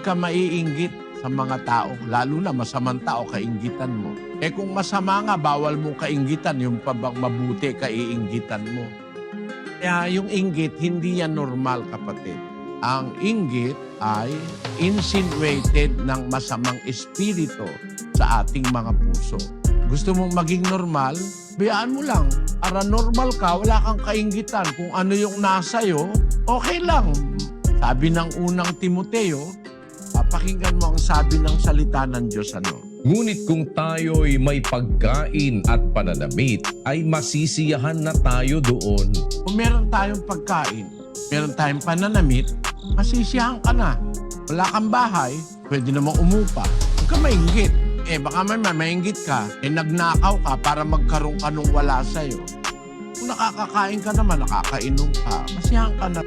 ka maiinggit sa mga tao, lalo na masamang tao, kainggitan mo. Eh kung masama nga, bawal mong kainggitan, yung pabang mabuti, kaiinggitan mo. Kaya yung inggit, hindi yan normal, kapatid. Ang inggit ay insinuated ng masamang espiritu sa ating mga puso. Gusto mong maging normal, bayaan mo lang. Para normal ka, wala kang kainggitan. Kung ano yung nasa'yo, okay lang. Sabi ng unang Timoteo, papakinggan mo ang sabi ng salita ng Diyos, ano? Ngunit kung tayo'y may pagkain at pananamit, ay masisiyahan na tayo doon. Kung meron tayong pagkain, meron tayong pananamit, masisiyahan ka na. Wala kang bahay, pwede namang umupa. Huwag ka mainggit. Eh baka may mainggit ka, eh nagnakaw ka para magkaroon ka nung wala sa'yo. Kung nakakakain ka naman, nakakainom ka, masiyahan ka na.